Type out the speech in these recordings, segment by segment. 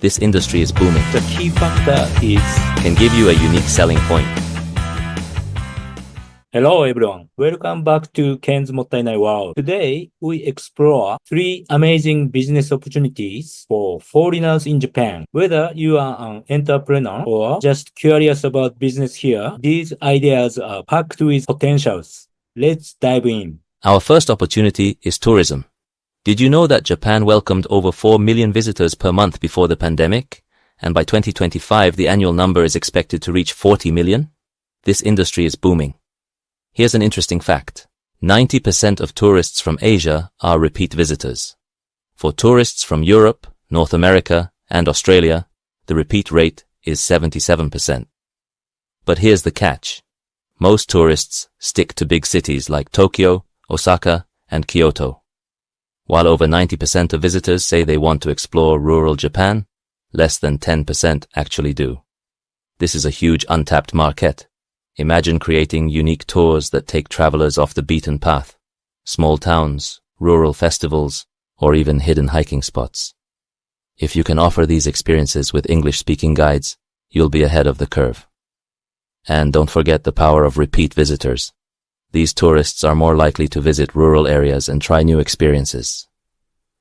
This industry is booming. The key factor is Can give you a unique selling point. Hello everyone, welcome back to Ken's Mottainai World. Today, we explore 3 amazing business opportunities for foreigners in Japan. Whether you are an entrepreneur or just curious about business here, these ideas are packed with potentials. Let's dive in. Our first opportunity is tourism. Did you know that Japan welcomed over 4 million visitors per month before the pandemic? And by 2025, the annual number is expected to reach 40 million? This industry is booming. Here's an interesting fact. 90% of tourists from Asia are repeat visitors. For tourists from Europe, North America, and Australia, the repeat rate is 77%. But here's the catch. Most tourists stick to big cities like Tokyo, Osaka, and Kyoto. While over 90% of visitors say they want to explore rural Japan, less than 10% actually do. This is a huge untapped market. Imagine creating unique tours that take travelers off the beaten path, small towns, rural festivals, or even hidden hiking spots. If you can offer these experiences with English-speaking guides, you'll be ahead of the curve. And don't forget the power of repeat visitors. These tourists are more likely to visit rural areas and try new experiences.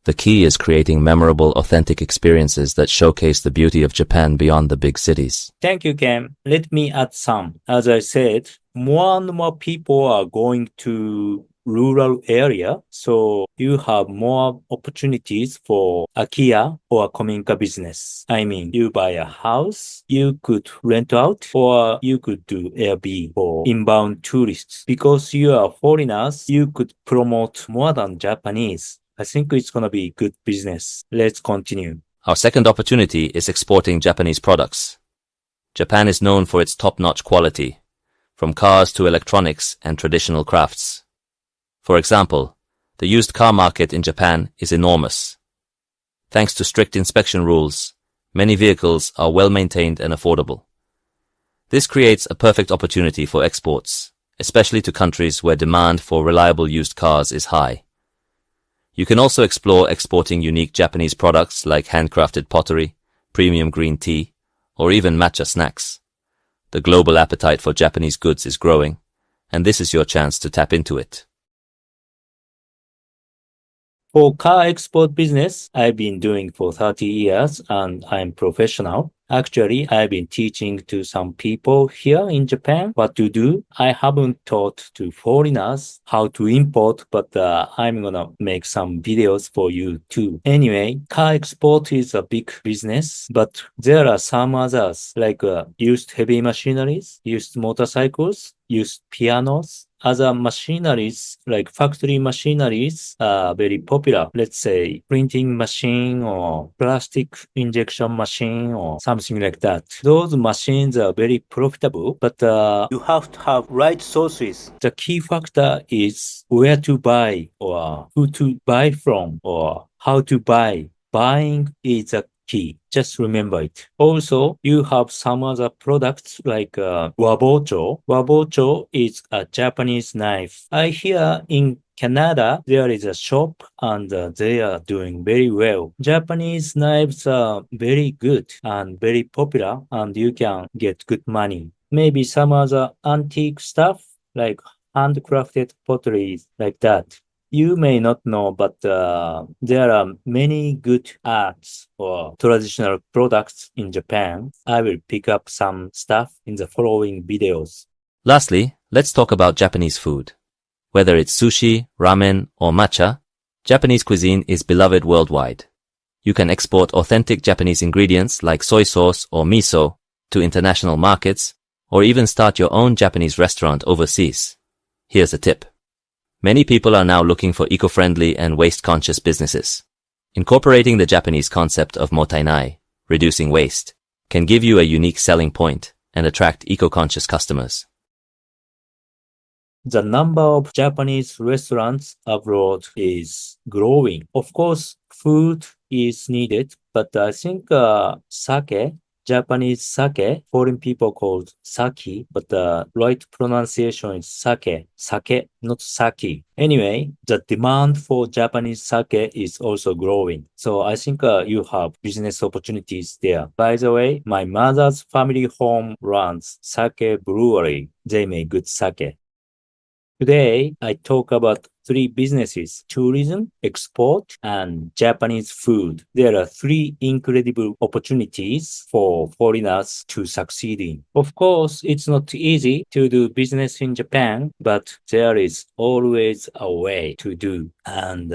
The key is creating memorable, authentic experiences that showcase the beauty of Japan beyond the big cities. Thank you, Ken. Let me add some. As I said, more and more people are going to rural area, so you have more opportunities for Akia or Kominka business. I mean, you buy a house, you could rent out, or you could do Airbnb for inbound tourists. Because you are foreigners, you could promote more than Japanese. I think it's gonna be good business. Let's continue. Our second opportunity is exporting Japanese products. Japan is known for its top-notch quality, from cars to electronics and traditional crafts. For example, the used car market in Japan is enormous. Thanks to strict inspection rules, many vehicles are well-maintained and affordable. This creates a perfect opportunity for exports, especially to countries where demand for reliable used cars is high. You can also explore exporting unique Japanese products like handcrafted pottery, premium green tea, or even matcha snacks. The global appetite for Japanese goods is growing, and this is your chance to tap into it. For car export business, I've been doing for 30 years and I'm professional. Actually, I've been teaching to some people here in Japan what to do. I haven't taught to foreigners how to import, but I'm gonna make some videos for you too. Anyway, car export is a big business, but there are some others like used heavy machineries, used motorcycles, used pianos. Other machineries, like factory machineries, are very popular. Let's say printing machine or plastic injection machine or something like that. Those machines are very profitable, but you have to have right sources. The key factor is where to buy or who to buy from or how to buy. Buying is a key. Just remember it. Also, you have some other products like wabocho. Wabocho is a Japanese knife. I hear in Canada, there is a shop and they are doing very well. Japanese knives are very good and very popular and you can get good money. Maybe some other antique stuff like handcrafted pottery like that. You may not know, but there are many good arts or traditional products in Japan. I will pick up some stuff in the following videos. Lastly, let's talk about Japanese food. Whether it's sushi, ramen, or matcha, Japanese cuisine is beloved worldwide. You can export authentic Japanese ingredients like soy sauce or miso to international markets, or even start your own Japanese restaurant overseas. Here's a tip. Many people are now looking for eco-friendly and waste-conscious businesses. Incorporating the Japanese concept of Mottainai, reducing waste, can give you a unique selling point and attract eco-conscious customers. The number of Japanese restaurants abroad is growing. Of course, food is needed, but I think sake, Japanese sake, foreign people call sake, but the right pronunciation is sake. Sake, not sake. Anyway, the demand for Japanese sake is also growing. So I think you have business opportunities there. By the way, my mother's family home runs sake brewery. They make good sake. Today, I talk about three businesses: tourism, export, and Japanese food. There are three incredible opportunities for foreigners to succeed in. Of course, it's not easy to do business in Japan, but there is always a way to do. And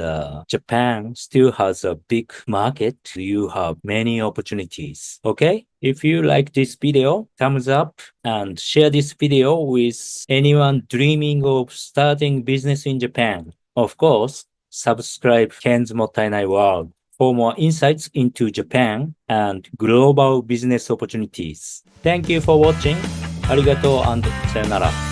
Japan still has a big market. You have many opportunities. Okay? If you like this video, thumbs up and share this video with anyone dreaming of starting business in Japan. Of course, subscribe Ken's Mottainai World for more insights into Japan and global business opportunities. Thank you for watching. ありがとうand さよなら.